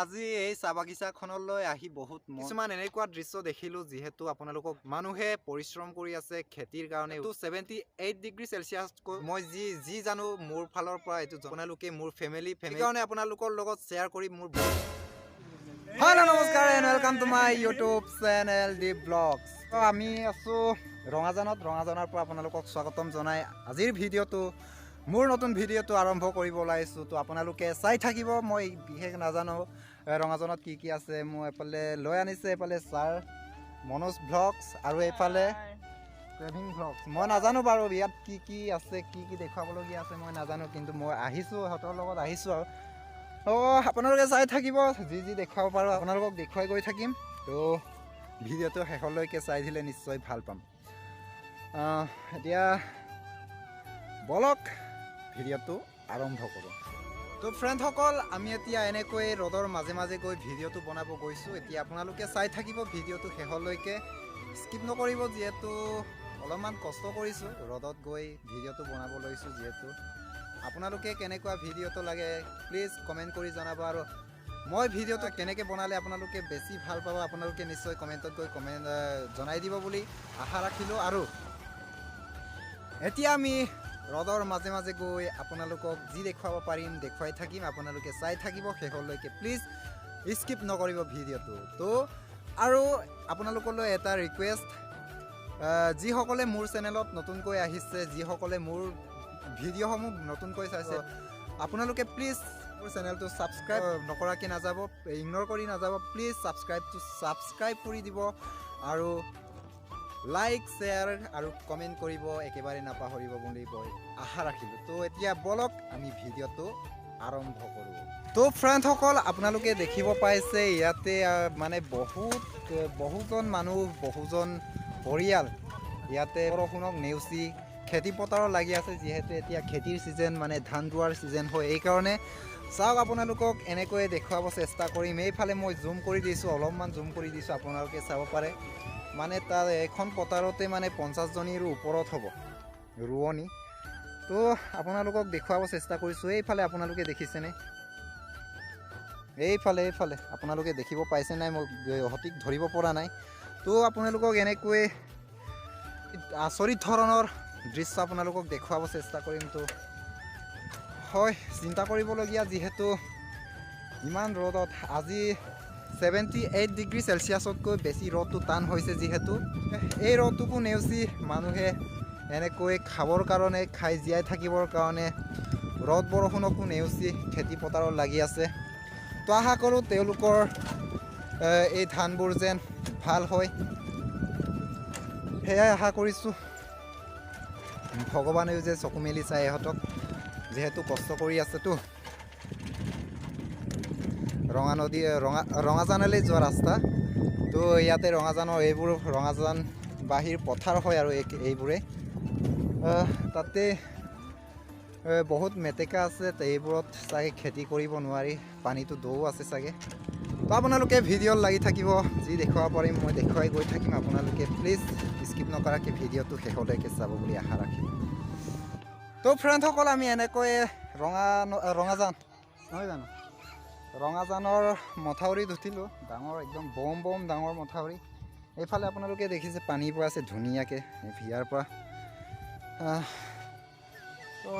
আজি এই চাহ বাগিচাখনলৈ আহি বহুত কিছুমান এনেকুৱা দৃশ্য দেখিলো যেহেতু আপোনালোকক মানুহে পৰিশ্ৰম কৰি আছে খেতিৰ কাৰণে 78 ডিগ্ৰী সেলসিয়াস মই যি জানো মোৰ ফালৰ পৰা এটো আপোনালোকে মোৰ ফ্যামিলি কাৰণে আপোনালোকৰ লগত শেয়াৰ কৰি মোৰ Hello নমস্কাৰ and welcome to my YouTube channel the vlogs আমি আছো ৰঙাজানৰ পৰা আপোনালোকক স্বাগতম জনাই আজিৰ ভিডিওটো মোৰ নতুন ভিডিওটো আৰম্ভ কৰিব লাইছো তো আপোনালোকে চাই থাকিব মই বিশেষ নাজানো ৰঙাজানত কি আছে মই এফালে লৈ আনিছে এফালে স্যাৰ মনোজ ভ্লগছ আৰু এফালে ক্ৰেভিং ভ্লগছ মই নাজানো বাৰু ইয়াত কি আছে কি দেখাবলগীয়া আছে মই নাজানো কিন্তু মই আহিছো হতৰ লগত আহিছো আৰু আপোনালোকে চাই থাকিব যি দেখাব পাৰো আপোনালোকক দেখুৱাই গৈ থাকিম তো ভিডিওটো শেষলৈকে চাই দিলে নিশ্চয় ভাল পাম এতিয়া বলক ভিডিওটো আৰম্ভ কৰো তো ফ্ৰেন্ড সকল আমি এতিয়া এনেকৈ ৰদৰ মাজে গৈ ভিডিওটো বনাব গৈছো এতিয়া আপোনালোকে চাই থাকিব ভিডিওটো শেষলৈকে স্কিপ নকৰিব যেহেতু অলপমান কষ্ট কৰিছো ৰদত গৈ ভিডিওটো বনাব লৈছো যেহেতু আপোনালোকে কেনেকুৱা ভিডিওটো লাগে প্লিজ কমেন্ট কৰি জনাব আৰু মই ভিডিওটো কেনেকৈ বনালে আপোনালোকে বেছি ভাল পাব আপোনালোকে নিশ্চয় কমেন্টত গৈ কমেন্ট জনাই দিব বুলি আশা ৰাখিলো আৰু এতিয়া আমি ৰদৰ মাজে গৈ আপোনালোকক যি দেখাব পাৰিম দেখুৱাই থাকিম আপোনালোকে চাই থাকিব শেষলৈকে প্লিজ স্কিপ নকৰিব ভিডিওটো তো আৰু আপোনালোকলৈ এটা ৰিকুৱেষ্ট যি সকলে মোৰ চেনেলত নতুনকৈ আহিছে যি সকলে মোৰ ভিডিওসমূহ নতুনকৈ চাইছে আপোনালোকে প্লিজ মোৰ চেনেলটো সাবস্ক্ৰাইব নকৰাকৈ নাযাব ইগনোৰ কৰি নাযাব প্লিজ সাবস্ক্ৰাইব কৰি দিব আৰু লাইক শেয়াৰ আৰু কমেন্ট কৰিব একেবাৰে নাপাহৰিব বুলি আশা ৰাখিলো তো এতিয়া বলক আমি ভিডিওটো আৰম্ভ কৰো তো ফ্ৰেন্ড সকল আপোনালোকে দেখিব পাইছে ইয়াতে মানে বহুজন মানুহ বহুজন পৰিয়াল ইয়াতে বৰষুণক নেউচি খেতি পথাৰত লাগি আছে যেহেতু এতিয়া খেতিৰ সিজন মানে ধান ৰোৱাৰ সিজন হয় এই কাৰণে চাওক আপোনালোকক এনেকৈ দেখুৱাব চেষ্টা কৰিম এইফালে মই জুম কৰি দিছো অলপমান জুম কৰি দিছো আপোনালোকে চাব পাৰে মানে তাৰ এখন পথাৰতে মানে 50 জনীৰ ওপৰত হ'ব ৰোৱনী তো আপোনালোকক দেখুৱাব চেষ্টা কৰিছো এইফালে আপোনালোকে দেখিছেনে এইফালে আপোনালোকে দেখিব পাইছে নাই মই সঠিক ধৰিব পৰা নাই তো আপোনালোকক এনেকৈ আচৰিত ধৰণৰ দৃশ্য আপোনালোকক দেখুৱাব চেষ্টা কৰিম তো হয় চিন্তা কৰিবলগীয়া যেহেতু ইমান ৰদত আজি 78 ডিগ্ৰী সেলসিয়াসতকৈ বেছি ৰদটো টান হৈছে যেহেতু এই ৰদটোকো নেউচি মানুহে এনেকৈ খাবৰ কাৰণে খাই জীয়াই থাকিবৰ কাৰণে ৰদ বৰষুণকো নেউচি খেতি পথাৰত লাগি আছে তো আশা কৰোঁ তেওঁলোকৰ এই ধানবোৰ যেন ভাল হয় সেয়াই আশা কৰিছোঁ ভগৱানেও যে চকু মেলি চাই ইহঁতক যেহেতু কষ্ট কৰি আছেতো ৰঙাজানলৈ যোৱা ৰাস্তা তো ইয়াতে ৰঙাজানৰ এইবোৰ ৰঙাজান বাহিৰ পথাৰ হয় আৰু এইবোৰে তাতে বহুত মেটেকা আছে এইবোৰত চাগে খেতি কৰিব নোৱাৰি পানীটো দৌ আছে চাগে তো আপোনালোকে ভিডিঅ'ত লাগি থাকিব যি দেখুৱাব পাৰিম মই দেখুৱাই গৈ থাকিম আপোনালোকে প্লিজ স্কিপ নকৰাকৈ ভিডিঅ'টো শেষলৈকে চাব বুলি আশা ৰাখিম তো ফ্ৰেণ্ডসকল আমি এনেকৈ ৰঙাজান নহয় জানো ৰঙাজানৰ মথাউৰিত উঠিলোঁ ডাঙৰ একদম বম ডাঙৰ মথাউৰি এইফালে আপোনালোকে দেখিছে পানী পৰা আছে ধুনীয়াকৈ ইয়াৰ পৰা তো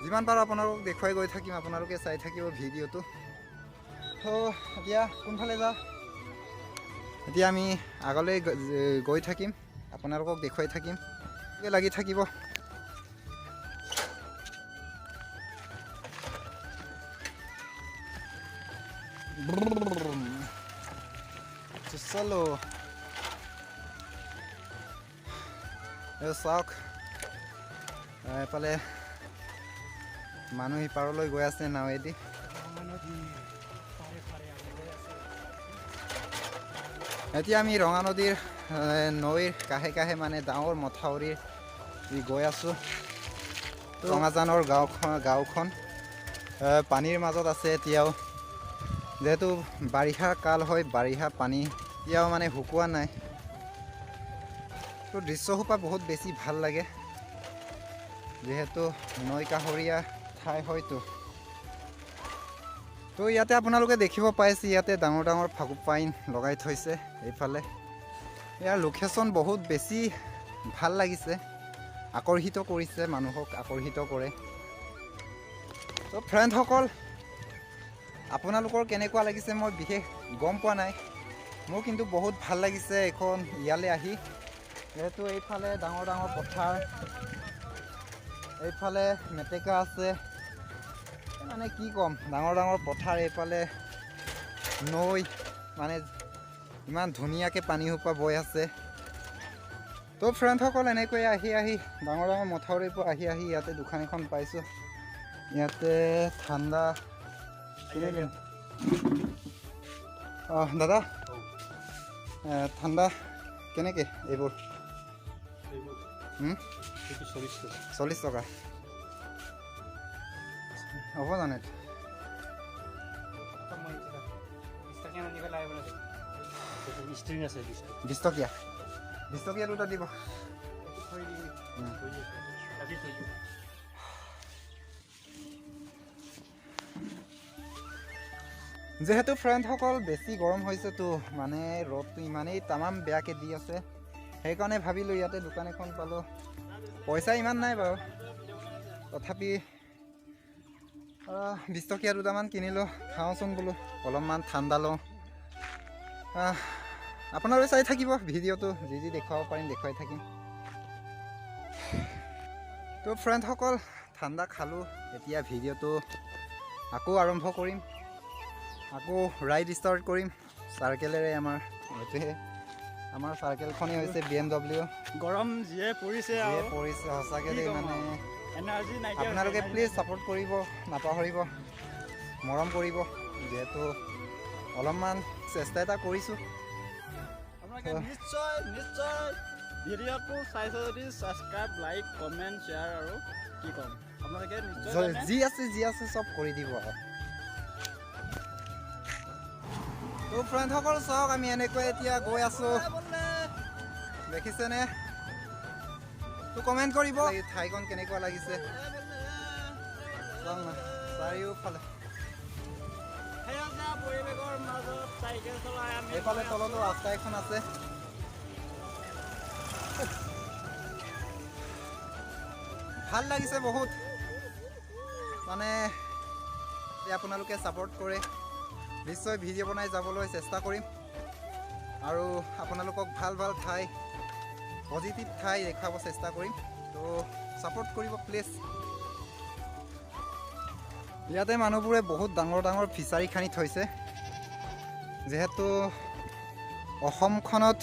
যিমান পাৰোঁ আপোনালোকক দেখুৱাই গৈ থাকিম আপোনালোকে চাই থাকিব ভিডিঅ'টো তো এতিয়া কোনফালে যাওঁ এতিয়া আমি আগলৈ গৈ থাকিম আপোনালোকক দেখুৱাই থাকিম লাগি থাকিব চলো চাওক এফালে মানুহ সিপাৰলৈ গৈ আছে নাৱেদি এতিয়া আমি ৰঙা নদীৰ নৈৰ কাষে মানে ডাঙৰ মথাউৰিৰ গৈ আছো ৰঙাজানৰ গাঁওখন পানীৰ মাজত আছে এতিয়াও যেহেতু বাৰিষা কাল হয় বাৰিষা পানী এতিয়াও মানে শুকোৱা নাই তো দৃশ্যসোপা বহুত বেছি ভাল লাগে যেহেতু নৈ কাষৰীয়া ঠাই হয়তো তো ইয়াতে আপোনালোকে দেখিব পাইছে ইয়াতে ডাঙৰ ডাঙৰ ফাকু পাইন লগাই থৈছে এইফালে ইয়াৰ লোকেশ্যন বহুত বেছি ভাল লাগিছে আকৰ্ষিত কৰিছে মানুহক আকৰ্ষিত কৰে তো ফ্ৰেণ্ডসকল আপোনালোকৰ কেনেকুৱা লাগিছে মই বিশেষ গম পোৱা নাই মোৰ কিন্তু বহুত ভাল লাগিছে এখন ইয়ালে আহি যেহেতু এইফালে ডাঙৰ ডাঙৰ পথাৰ এইফালে মেটেকা আছে মানে কি কম ডাঙৰ ডাঙৰ পথাৰ এইফালে নৈ মানে ইমান ধুনীয়াকৈ পানী সোপা বৈ আছে তো ফ্ৰেণ্ডসকল এনেকৈ আহি আহি ডাঙৰ ডাঙৰ মথাউৰিৰ পৰা আহি আহি ইয়াতে দোকান এখন পাইছোঁ ইয়াতে ঠাণ্ডা অঁ দাদা ঠাণ্ডা কেনেকৈ এইবোৰ 40 টকা হ'ব জানে 20 টকীয়া 20 টকীয়া দুটা দিব যেহেতু ফ্ৰেণ্ডসকল বেছি গৰম হৈছেতো মানে ৰ'দটো ইমানেই তামাম বেয়াকৈ দি আছে সেইকাৰণে ভাবিলোঁ ইয়াতে দোকান এখন পালোঁ পইচা ইমান নাই বাৰু তথাপি 20 টকীয়া দুটামান কিনিলোঁ খাওঁচোন বোলো অলপমান ঠাণ্ডা লওঁ আপোনালোকে চাই থাকিব ভিডিঅ'টো যি দেখুৱাব পাৰিম দেখুৱাই থাকিম তো ফ্ৰেণ্ডসকল ঠাণ্ডা খালোঁ এতিয়া ভিডিঅ'টো আকৌ আৰম্ভ কৰিম আকৌ ৰাইড ষ্টাৰ্ট কৰিম চাৰ্কেলেৰে এইটোহে আমাৰ চাৰ্কেলখনেই হৈছে BMW গৰম যিয়ে পৰিছে সঁচাকৈ দেই মানে এনাৰ্জি নাই আপোনালোকে প্লিজ ছাপোৰ্ট কৰিব নাপাহৰিব মৰম কৰিব যিহেতু অলপমান চেষ্টা এটা কৰিছোঁ নিশ্চয় ভিডিঅ'টো চাইছে যদি ছাবস্ক্ৰাইব লাইক কমেণ্ট শ্বেয়াৰ আৰু কি ক'ম আপোনালোকে নিশ্চয় যি আছে চব কৰি দিব তো ফ্ৰেণ্ডসকল চাওক আমি এনেকৈ এতিয়া গৈ আছোঁ দেখিছেনে তো কমেণ্ট কৰিব এই ঠাইখন কেনেকুৱা লাগিছে চাৰিওফালে এইফালে তলতো ৰাস্তা এখন আছে ভাল লাগিছে বহুত মানে আপোনালোকে ছাপোৰ্ট কৰে নিশ্চয় ভিডিঅ' বনাই যাবলৈ চেষ্টা কৰিম আৰু আপোনালোকক ভাল ভাল ঠাই পজিটিভ ঠাই দেখাব চেষ্টা কৰিম তো ছাপোৰ্ট কৰিব প্লিজ ইয়াতে মানুহবোৰে বহুত ডাঙৰ ডাঙৰ ফিচাৰী খানি থৈছে যেহেতু অসমখনত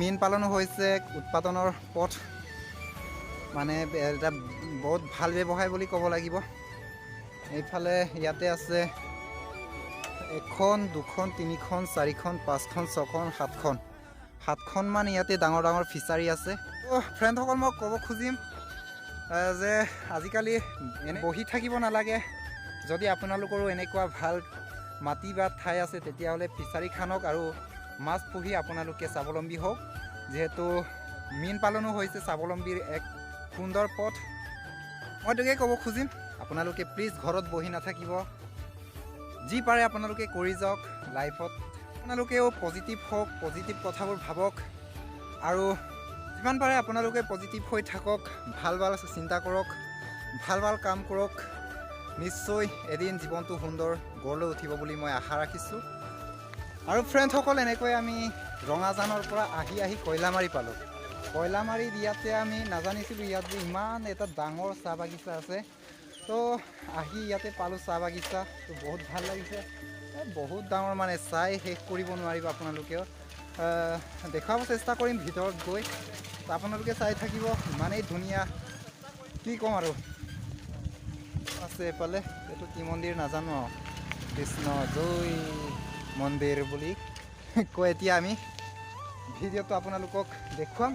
মীন পালনো হৈছে উৎপাদনৰ পথ মানে এটা বহুত ভাল ব্যৱসায় বুলি ক'ব লাগিব এইফালে ইয়াতে আছে 1খন 2খন 3খন 4খন 5খন 6খন 7খন মান ইয়াতে ডাঙৰ ডাঙৰ ফিচাৰী আছে ফ্ৰেণ্ডসকল মই ক'ব খুজিম যে আজিকালি এনে বহি থাকিব নালাগে যদি আপোনালোকৰো এনেকুৱা ভাল মাটি বা ঠাই আছে তেতিয়াহ'লে ফিচাৰী খানক আৰু মাছ পুহি আপোনালোকে স্বাৱলম্বী হওক যেহেতু মীন পালনো হৈছে স্বাৱলম্বীৰ এক সুন্দৰ পথ মই তোকে ক'ব খুজিম আপোনালোকে প্লিজ ঘৰত বহি নাথাকিব যি পাৰে আপোনালোকে কৰি যাওক লাইফত আপোনালোকেও পজিটিভ হওক পজিটিভ কথাবোৰ ভাবক আৰু যিমান পাৰে আপোনালোকে পজিটিভ হৈ থাকক ভাল ভাল চিন্তা কৰক ভাল ভাল কাম কৰক নিশ্চয় এদিন জীৱনটো সুন্দৰ গঢ়লৈ উঠিব বুলি মই আশা ৰাখিছোঁ আৰু ফ্ৰেণ্ডসকল এনেকৈ আমি ৰঙাজানৰ পৰা আহি কয়লামাৰী পালোঁ কয়লামাৰীত ইয়াতে আমি নাজানিছিলোঁ ইয়াত যে ইমান এটা ডাঙৰ চাহ বাগিচা আছে তো আহি ইয়াতে পালোঁ চাহ বাগিচা তো বহুত ভাল লাগিছে বহুত ডাঙৰ মানে চাই শেষ কৰিব নোৱাৰিব আপোনালোকেও দেখাব চেষ্টা কৰিম ভিতৰত গৈ আপোনালোকে চাই থাকিব ইমানেই ধুনীয়া কি ক'ম আৰু আছে এইফালে এইটো কি মন্দিৰ নাজানো কৃষ্ণ জয় মন্দিৰ বুলি কৈ এতিয়া আমি ভিডিঅ'টো আপোনালোকক দেখুৱাম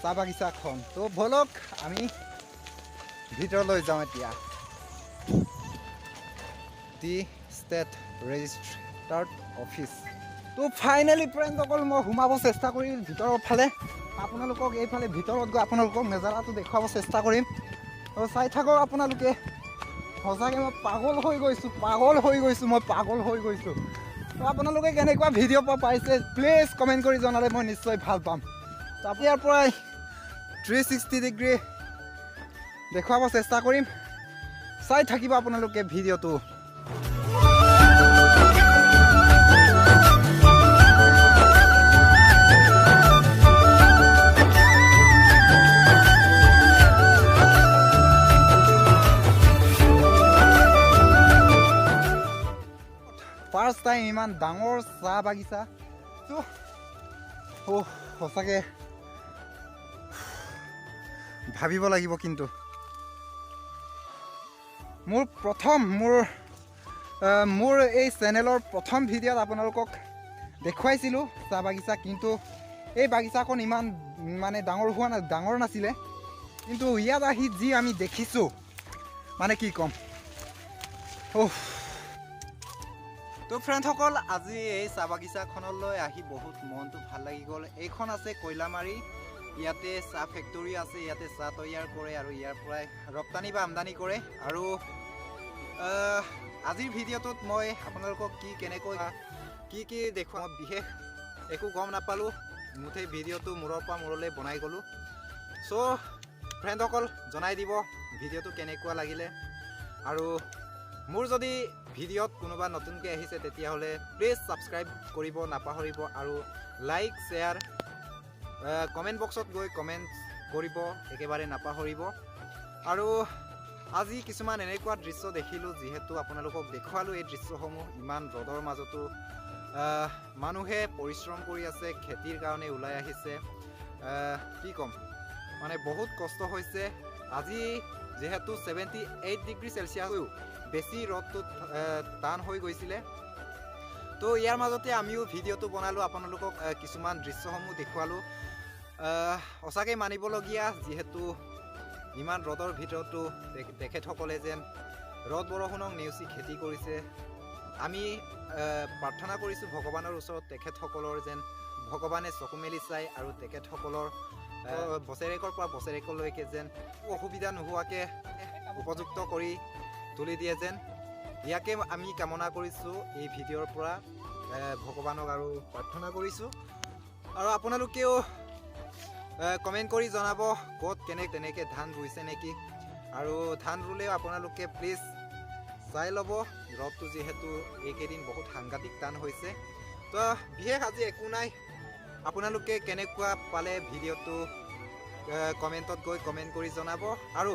চাহ বাগিচাখন তো ব'লক আমি ভিতৰলৈ যাওঁ এতিয়া দি ষ্টেট ৰেজিষ্ট্ৰাৰ্ড অফিচ তো ফাইনেলি ফ্ৰেণ্ডসকল মই সোমাব চেষ্টা কৰিম ভিতৰৰ ফালে আপোনালোকক এইফালে ভিতৰত গৈ আপোনালোকক নেজাৰাটো দেখুৱাব চেষ্টা কৰিম আৰু চাই থাকক আপোনালোকে সঁচাকৈ মই পাগল হৈ গৈছোঁ তো আপোনালোকে কেনেকুৱা ভিডিঅ' পাইছে প্লিজ কমেণ্ট কৰি জনালে মই নিশ্চয় ভাল পাম। তো আপুনি ইয়াৰ পৰাই 360 ডিগ্ৰী দেখুৱাব চেষ্টা কৰিম, চাই থাকিব আপোনালোকে ভিডিঅ'টো। ফাৰ্ষ্ট টাইম ইমান ডাঙৰ চাহ বাগিচা, তো সঁচাকৈ ভাবিব লাগিব। কিন্তু মোৰ এই চেনেলৰ প্ৰথম ভিডিঅ'ত আপোনালোকক দেখুৱাইছিলোঁ চাহ বাগিচা, কিন্তু এই বাগিচাখন ইমান মানে ডাঙৰ নাছিলে। কিন্তু ইয়াত আহি যি আমি দেখিছোঁ মানে কি ক'ম। তো ফ্ৰেণ্ডসকল, আজি এই চাহ বাগিচাখনলৈ আহি বহুত মনটো ভাল লাগি গ'ল। এইখন আছে কয়লামাৰী, ইয়াতে চাহ ফেক্টৰী আছে, ইয়াতে চাহ তৈয়াৰ কৰে আৰু ইয়াৰ পৰাই ৰপ্তানি বা আমদানি কৰে। আৰু আজিৰ ভিডিঅ'টোত মই আপোনালোকক কেনেকৈ কি দেখুৱাওঁ বিশেষ একো গম নাপালোঁ, মুঠেই ভিডিঅ'টো মূৰৰ পৰা মূৰলৈ বনাই গ'লোঁ। চ' ফ্ৰেণ্ডসকল জনাই দিব ভিডিঅ'টো কেনেকুৱা লাগিলে। আৰু মোৰ যদি ভিডিঅ'ত কোনোবা নতুনকৈ আহিছে তেতিয়াহ'লে প্লিজ ছাবস্ক্ৰাইব কৰিব নাপাহৰিব, আৰু লাইক শ্বেয়াৰ কমেণ্ট বক্সত গৈ কমেণ্ট কৰিব একেবাৰে নাপাহৰিব। আৰু আজি কিছুমান এনেকুৱা দৃশ্য দেখিলোঁ, যিহেতু আপোনালোকক দেখুৱালোঁ এই দৃশ্যসমূহ। ইমান ৰ'দৰ মাজতো মানুহে পৰিশ্ৰম কৰি আছে, খেতিৰ কাৰণে ওলাই আহিছে। কি ক'ম, মানে বহুত কষ্ট হৈছে। আজি যিহেতু 78 ডিগ্ৰী চেলচিয়াছও বেছি ৰ'দটো টান হৈ গৈছিলে। তো ইয়াৰ মাজতে আমিও ভিডিঅ'টো বনালোঁ, আপোনালোকক কিছুমান দৃশ্যসমূহ দেখুৱালোঁ। সঁচাকৈ মানিবলগীয়া, যিহেতু ইমান ৰ'দৰ ভিতৰতো তেখেতসকলে যেন ৰ'দ বৰষুণক নেওচি খেতি কৰিছে। আমি প্ৰাৰ্থনা কৰিছোঁ ভগৱানৰ ওচৰত, তেখেতসকলৰ যেন ভগৱানে চকু মেলি চায় আৰু তেখেতসকলৰ বছৰেকৰ পৰা বছৰেকলৈকে যেন অসুবিধা নোহোৱাকৈ উপযুক্ত কৰি তুলি দিয়ে যেন, ইয়াকে আমি কামনা কৰিছোঁ এই ভিডিঅ'ৰ পৰা ভগৱানক আৰু প্ৰাৰ্থনা কৰিছোঁ। আৰু আপোনালোকেও কমেণ্ট কৰি জনাব ক'ত তেনেকৈ ধান ৰুইছে নেকি, আৰু ধান ৰুলেও আপোনালোকে প্লিজ চাই ল'ব। ৰ'দটো যিহেতু এইকেইদিন বহুত সাংঘাতিক টান হৈছে। তো বিশেষ আজি একো নাই, আপোনালোকে কেনেকুৱা পালে ভিডিঅ'টো কমেণ্টত গৈ কমেণ্ট কৰি জনাব। আৰু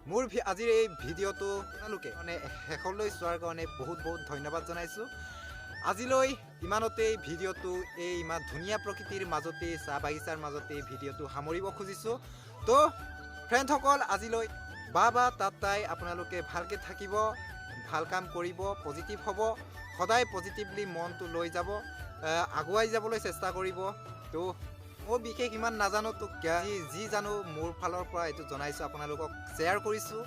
মোৰ আজিৰ এই ভিডিঅ'টো আপোনালোকে মানে শেষলৈ চোৱাৰ কাৰণে বহুত ধন্যবাদ জনাইছোঁ। আজিলৈ ইমানতেই ভিডিঅ'টো এই ইমান ধুনীয়া প্ৰকৃতিৰ মাজতেই চাহ বাগিচাৰ মাজতেই ভিডিঅ'টো সামৰিব খুজিছোঁ। তো ফ্ৰেণ্ডসকল, আজিলৈ বা তাই আপোনালোকে ভালকৈ থাকিব, ভাল কাম কৰিব, পজিটিভ হ'ব, সদায় পজিটিভলি মনটো লৈ যাব, আগুৱাই যাবলৈ চেষ্টা কৰিব। তো মই বিশেষ ইমান নাজানো, তো যি জানো মোৰ ফালৰ পৰা এইটো জনাইছোঁ, আপোনালোকক শ্বেয়াৰ কৰিছোঁ।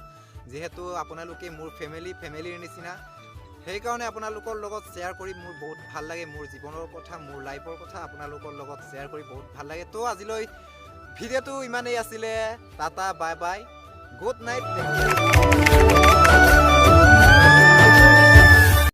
যিহেতু আপোনালোকে মোৰ ফেমিলিৰ নিচিনা, সেইকাৰণে আপোনালোকৰ লগত শ্বেয়াৰ কৰি মোৰ বহুত ভাল লাগে। মোৰ জীৱনৰ কথা, মোৰ লাইফৰ কথা আপোনালোকৰ লগত শ্বেয়াৰ কৰি বহুত ভাল লাগে। তো আজিলৈ ভিডিঅ'টো ইমানেই আছিলে। Tata, bye bye, good night.